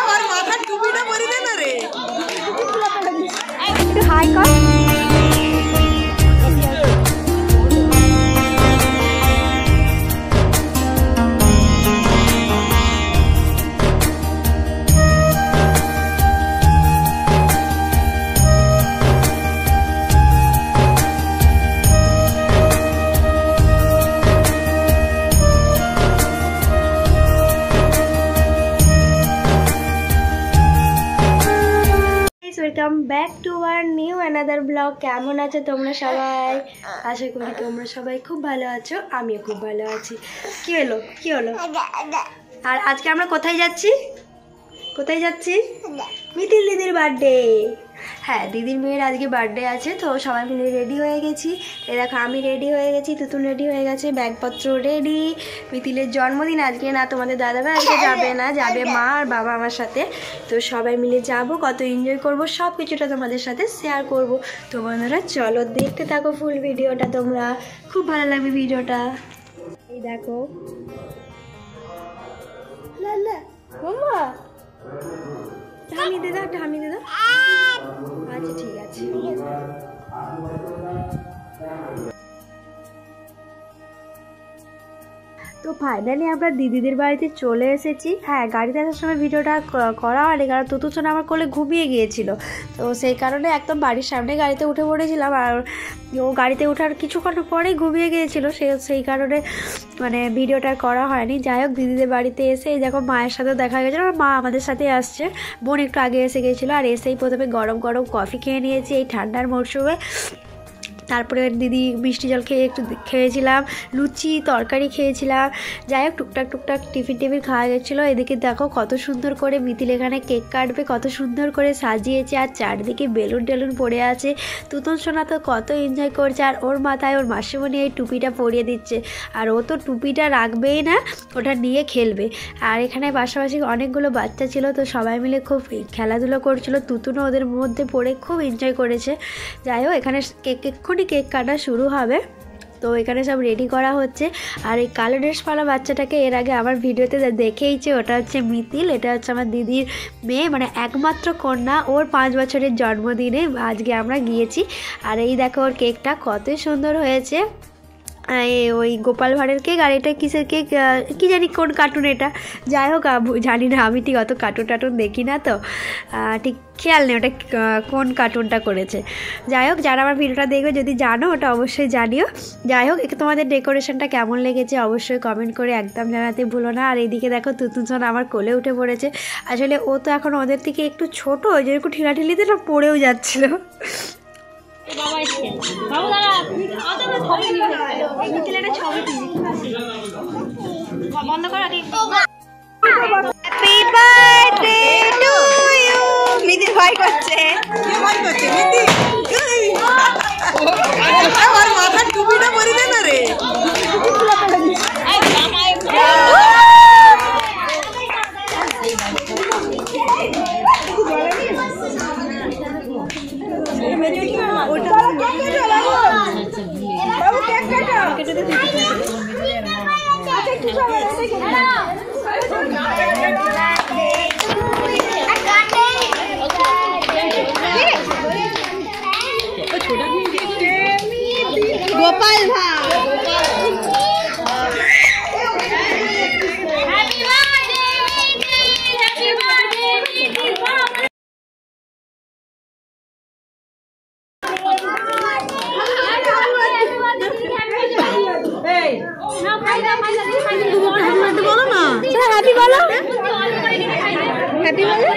আমার মাথার টুপিটা পরে দে না রে। একটু হাই কর। Welcome back to our new another blog. কেমন আছো তোমরা সবাই? আশা করি তোমরা সবাই খুব ভালো আছো, আমিও খুব ভালো আছি। কি হলো কি হলো? আর আজকে আমরা কোথায় যাচ্ছি? কোথায় যাচ্ছি? মিতিল দিদির বার্থডে। হ্যাঁ, দিদির মেয়ের আজকে বার্থডে আছে, তো সবাই মিলে রেডি হয়ে গেছি। এই দেখো আমি রেডি হয়ে গেছি, তুতুন রেডি হয়ে গেছে, ব্যাগপত্র রেডি। মিতিলের জন্মদিন আজকে, না তোমাদের দাদাভাই আজকে যাবে না, যাবে মা আর বাবা আমার সাথে। তো সবাই মিলে যাব, কত এনজয় করব সব কিছুটা তোমাদের সাথে শেয়ার করব। তো বন্ধুরা চলো দেখতে থাকো ফুল ভিডিওটা, তোমরা খুব ভালো লাগবে ভিডিওটা। এই দেখো মাম্মা ঢামি দে দাও, ঢামি দে দাও। আচ্ছা ঠিক আছে। তো ফাইনালি আমরা দিদিদের বাড়িতে চলে এসেছি। হ্যাঁ, গাড়িতে আসার সময় ভিডিওটা করা হয়নি, কারণ তুতুন আমার কোলে ঘুমিয়ে গিয়েছিল। তো সেই কারণে একদম বাড়ির সামনে গাড়িতে উঠে পড়েছিলাম, আর ও গাড়িতে ওঠার কিছুক্ষণ পরেই ঘুমিয়ে গিয়েছিল, সেই কারণে মানে ভিডিওটা করা হয়নি। যাই হোক, দিদিদের বাড়িতে এসে এই দেখো মায়ের সাথেও দেখা গেছিলো, আর মা আমাদের সাথে আসছে। বোন একটু আগে এসে গেছিলো, আর এসেই প্রথমে গরম গরম কফি খেয়ে নিয়েছি এই ঠান্ডার মরশুমে। তারপরে দিদি মিষ্টি জল খেয়ে একটু খেয়েছিলাম, লুচি তরকারি খেয়েছিলাম। যাই হোক, টুকটাক টিফিন খাওয়া গেছিলো। এদিকে দেখো কত সুন্দর করে মিতিল এখানে কেক কাটবে, কত সুন্দর করে সাজিয়েছে, আর চারদিকে বেলুন টেলুন পড়ে আছে। তুতুন সোনা তো কত এনজয় করছে, আর ওর মাথায় ওর মাসিমণি এই টুপিটা পরিয়ে দিচ্ছে, আর ও তো টুপিটা রাখবেই না, ওটা নিয়ে খেলবে। আর এখানে পাশাপাশি অনেকগুলো বাচ্চা ছিল, তো সবাই মিলে খুব খেলাধুলো করছিল। তুতুনও ওদের মধ্যে পড়ে খুব এনজয় করেছে। যাই হোক, এখানে কেক কাটা শুরু হবে। তো এখানে সব রেডি করা হচ্ছে। আর এই কালো ড্রেস পরা বাচ্চাটাকে এর আগে আমার ভিডিওতে দেখেইছে, ওটা হচ্ছে মিতিল। এটা হচ্ছে আমার দিদির মেয়ে, মানে একমাত্র কন্যা। ওর 5 বছরের জন্মদিনে আজকে আমরা গিয়েছি। আর এই দেখো ওর কেকটা কত সুন্দর হয়েছে। ওই গোপাল ভাঁড়ের কেক, আর এটা কিসের কেক কি জানি, কোন কার্টুন এটা, যাই হোক জানি না, আমি ঠিক অত কার্টুন দেখি না, তো ঠিক খেয়াল নেই ওটা কোন কার্টুনটা করেছে। যাই হোক, যারা আমার ভিডিওটা দেখবে যদি জানো ওটা অবশ্যই জানিও। যাই হোক, তোমাদের ডেকোরেশনটা কেমন লেগেছে অবশ্যই কমেন্ট করে একদম জানাতে ভুলো না। আর এইদিকে দেখো তুতুন সোনা আমার কোলে উঠে পড়েছে। আসলে ও তো এখন ওদের থেকে একটু ছোটো, ওই জন্য একটু ঠেলাঠেলিতে না পড়েও যাচ্ছিলো। বন্ধ কর আগে। Happy birthday to you. Mitil ভয় করছে, ভয় করছে মিতি। আমার মাথার টুপিটা পরে দে না রে। গোপাল ভাই বলো না, হ্যাপি বলো, হ্যাপি বলো।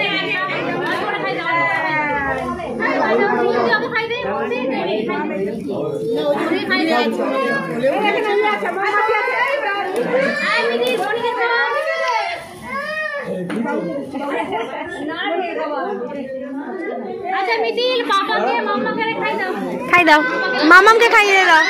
আচ্ছা মিতিল, পাপাকে মাম্মাকে খাই দাও, খাই দাও, মামামকে খাইয়ে দাও।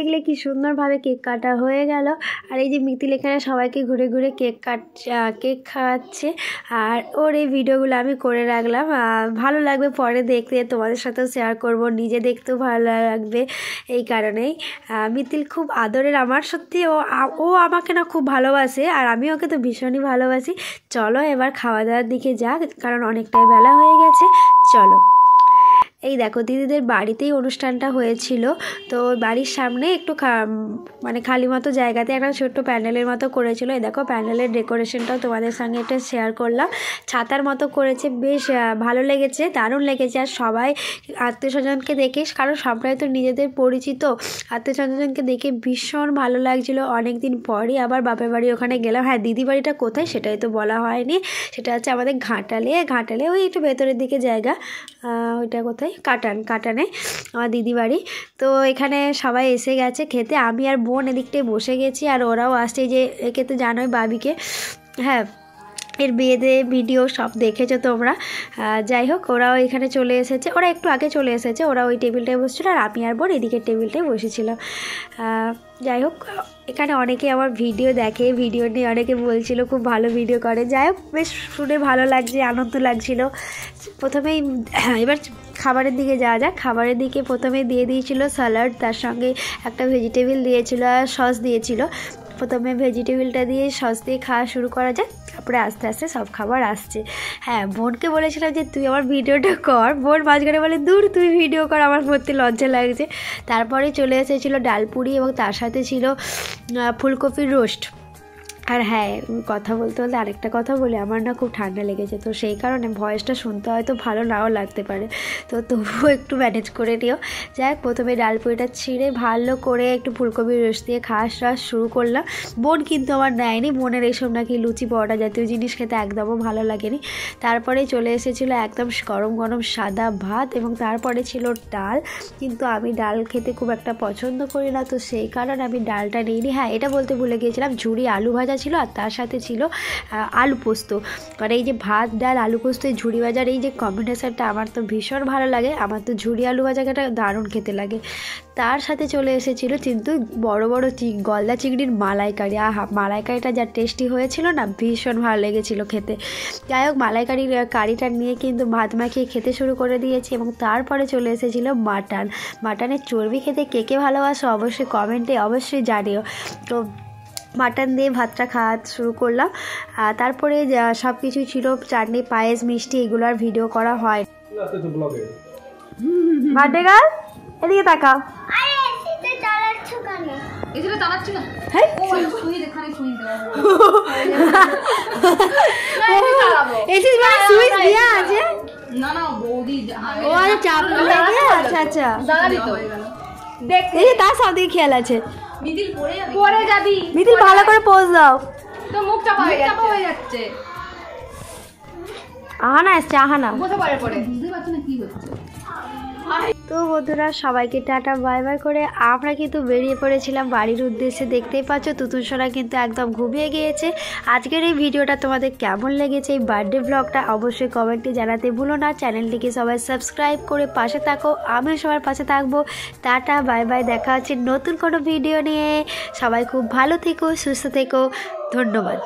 দেখলে কি সুন্দরভাবে কেক কাটা হয়ে গেল। আর এই যে মিতিল এখানে সবাইকে ঘুরে ঘুরে কেক খাওয়াচ্ছে। আর ওর এই ভিডিওগুলো আমি করে রাখলাম, ভালো লাগবে পরে দেখতে, তোমাদের সাথেও শেয়ার করব, নিজে দেখতেও ভালো লাগবে। এই কারণেই মিতিল খুব আদরের আমার, সত্যি ও আমাকে না খুব ভালোবাসে আর আমি ওকে তো ভীষণই ভালোবাসি। চলো এবার খাওয়া দাওয়ার দিকে যাক, কারণ অনেকটাই বেলা হয়ে গেছে। চলো। এই দেখো দিদিদের বাড়িতেই অনুষ্ঠানটা হয়েছিল, তো বাড়ির সামনে একটু মানে খালি মতো জায়গাতে একটা ছোট্ট প্যান্ডেলের মতো করেছিল। এই দেখো প্যান্ডেলের ডেকোরেশনটাও তোমাদের সঙ্গে একটা শেয়ার করলাম, ছাতার মতো করেছে, বেশ ভালো লেগেছে, দারুণ লেগেছে। আর সবাই আত্মীয় স্বজনকে দেখে, কারণ সবাই তো নিজেদের পরিচিত, আত্মীয় স্বজনকে দেখে ভীষণ ভালো লাগছিল। অনেক দিন পরই আবার বাপের বাড়ি ওখানে গেলাম। হ্যাঁ, দিদি বাড়িটা কোথায় সেটাই তো বলা হয়নি, সেটা হচ্ছে আমাদের ঘাটালে ওই একটু ভেতরের দিকে জায়গা, ওইটা কোথায় কাটানে আমার দিদি বাড়ি। তো এখানে সবাই এসে গেছে খেতে, আমি আর বোন এদিকটায় বসে গেছি, আর ওরাও আসছে। যে একে তো জানোই বাবিকে, হ্যাঁ এর বিয়েতে ভিডিও সব দেখেছো তোমরা। যাই হোক ওরাও এখানে চলে এসেছে, ওরা একটু আগে চলে এসেছে, ওরা ওই টেবিলটায় বসছিল আর আমি আর বোন এদিকের টেবিলটায় বসেছিল। যাই হোক এখানে অনেকে আমার ভিডিও দেখে, ভিডিও নিয়ে অনেকে বলছিল খুব ভালো ভিডিও করে। যাই হোক বেশ শুনে ভালো লাগছে, আনন্দ লাগছিল। প্রথমেই এবার খাবারের দিকে যাওয়া যাক। খাবারের দিকে প্রথমে দিয়ে দিয়েছিল স্যালাড, তার সঙ্গে একটা ভেজিটেবিল দিয়েছিল আর সস দিয়েছিল। প্রথমে ভেজিটেবিলটা দিয়ে সস দিয়ে খাওয়া শুরু করা যাক, তারপরে আস্তে আস্তে সব খাবার আসছে। হ্যাঁ, বোনকে বলেছিলাম যে তুই আমার ভিডিওটা কর, বোন মাঝখানে বলে দূর তুই ভিডিও কর, আমার করতে লজ্জা লাগছে। তারপরে চলে এসেছিলো ডালপুরি এবং তার সাথে ছিল ফুলকপির রোস্ট। আর হ্যাঁ, কথা বলতে বলতে আরেকটা কথা বলি, আমার না খুব ঠান্ডা লেগেছে, তো সেই কারণে ভয়েসটা শুনতে হয়তো ভালো নাও লাগতে পারে, তো তবুও একটু ম্যানেজ করে নিও। যাই হোক প্রথমে ডালপুরিটা ছিঁড়ে ভালো করে একটু ফুলকপির রস দিয়ে খাওয়া শুরু করলাম। বোন কিন্তু আমার নেয়নি, বোনের এইসব নাকি লুচি পরোটা জাতীয় জিনিস খেতে একদমও ভালো লাগেনি। তারপরে চলে এসেছিলো একদম গরম গরম সাদা ভাত এবং তারপরে ছিল ডাল, কিন্তু আমি ডাল খেতে খুব একটা পছন্দ করি না, তো সেই কারণে আমি ডালটা নিইনি। হ্যাঁ, এটা বলতে ভুলে গিয়েছিলাম, ঝুড়ি আলু ভাজা ছিল আর তার সাথে ছিল আলু পোস্ত। আর এই যে ভাত ডাল আলু পোস্ত এই ঝুড়ি ভাজার এই যে কম্বিনেশনটা আমার তো ভীষণ ভালো লাগে, আমার তো ঝুড়ি আলু ভাজাটা দারুণ খেতে লাগে। তার সাথে চলে এসেছিলো কিন্তু বড় বড় গলদা চিংড়ির মালাইকারি। মালাইকারিটা যা টেস্টি হয়েছিল না, ভীষণ ভালো লেগেছিলো খেতে। যাই হোক কারিটা নিয়ে কিন্তু ভাত মাখিয়ে খেতে শুরু করে দিয়েছি এবং তারপরে চলে এসেছিলো মাটনের চর্বি খেতে কে কে ভালোবাসো অবশ্যই কমেন্টে অবশ্যই জানিও। তো মাটন দিয়ে ভাতটা খাওয়া শুরু করলাম। তারপরে সব কিছুই ছিল, চাটনি পায়েস মিষ্টি, এগুলো আর ভিডিও করা হয়। বার্থডে গার্ল এদিকে তাকাও। আচ্ছা তার সব দিকে খেয়াল আছে। মিতিল ভালো করে পোজ দাও, তো মুখ চাপা হয়ে যাচ্ছে। আহানা আসছে, আহানা তো বন্ধুরা সবাইকে টাটা বাই বাই করে আমরা কিন্তু বেরিয়ে পড়েছিলাম বাড়ির উদ্দেশ্যে। দেখতেই পাচ্ছ তুতুন সোনা কিন্তু একদম ঘুমিয়ে গিয়েছে। আজকের এই ভিডিওটা তোমাদের কেমন লেগেছে, এই বার্থডে ব্লগটা অবশ্যই কমেন্টে জানাতে ভুলো না। চ্যানেলটিকে সবাই সাবস্ক্রাইব করে পাশে থাকো, আমিও সবার পাশে থাকবো। টাটা বাই বাই, দেখা হচ্ছে নতুন কোনো ভিডিও নিয়ে। সবাই খুব ভালো থেকো, সুস্থ থেকো, ধন্যবাদ।